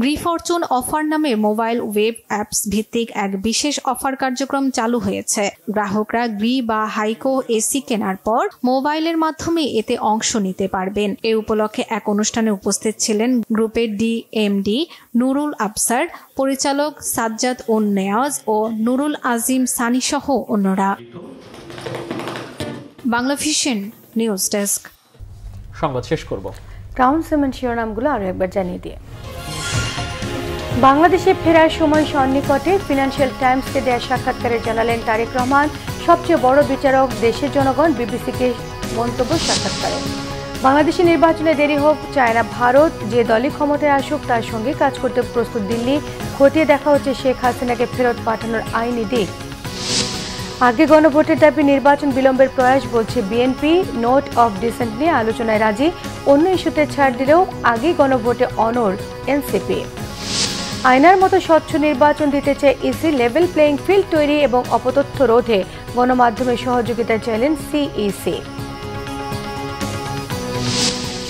গ্রি ফরচুন অফার নামে মোবাইল ওয়েব অ্যাপস ভিত্তিক এক বিশেষ অফার কার্যক্রম চালু হয়েছে। গ্রাহকরা গ্রি বা হাইকো এসি কেনার পর মোবাইলের মাধ্যমে এতে অংশ নিতে পারবেন। এ উপলক্ষে এক অনুষ্ঠানে উপস্থিত ছিলেন গ্রুপের DMD নুরুল আফসার, পরিচালক সাজ্জাদ উন নেয়াজ ও নুরুল আজিম সানি সহ অন্যরা। Bangla Vision news desk. সংবাদ শেষ করব। ক্রাউন সিমেন্ট শিরোনামগুলো আরো একবার জানিয়ে দিয়ে। বাংলাদেশে ফেরার সময় সন্নিকটে ফিনান্সিয়াল টাইমসকে দেয়া সাক্ষাৎকারে জানালেন তারেক রহমান, সবচেয়ে বড় বিচারক দেশের জনগণ, বিবিসিকে মন্তব্য সাক্ষাৎকারে। বাংলাদেশে নির্বাচনে দেরি হোক চায় না ভারত, যে দলই ক্ষমতায় আসুক তার সঙ্গে কাজ করতে প্রস্তুত দিল্লি। খতিয়ে দেখা হচ্ছে শেখ হাসিনাকে ফেরত পাঠানোর আইনি দিক। আগে গণভোটের দাবি, নির্বাচন বিলম্বের প্রয়াস বলছে বিএনপি। নোট অফ ডিসেন্ট নিয়ে আলোচনায় রাজি, অন্য ইস্যুতে ছাড় দিলেও আগে গণভোটে অনড় এনসিপি। আয়নার মতো স্বচ্ছ নির্বাচন দিতে চায় ইসি, লেভেল প্লেইং ফিল্ড তৈরি এবং অপতথ্য রোধে গণমাধ্যমের সহযোগিতা চাইলেন সিইসি।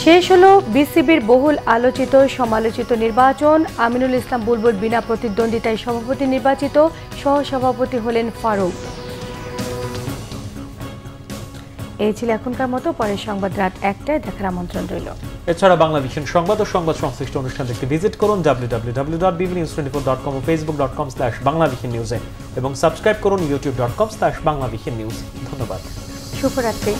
শেষ হলো বিসিবির বহুল আলোচিত সমালোচিত নির্বাচন। আমিনুল ইসলাম বুলবুল বিনা প্রতিদ্বন্দ্বিতায় সভাপতি নির্বাচিত, সহসভাপতি হলেন ফারুক। এই ছিল এখনকার মতো, পরের সংবাদ রাত 1টায় দেখার আমন্ত্রণ রইল। এছাড়া বাংলা ভিশন সংবাদ ও সংবাদ সংশ্লিষ্ট অনুষ্ঠান দেখতে ভিজিট করুন www.bbnews24.com ও facebook.com/banglavishnnews এবং সাবস্ক্রাইব করুন youtube.com/banglavishnnews। ধন্যবাদ। শুভরাত্রি।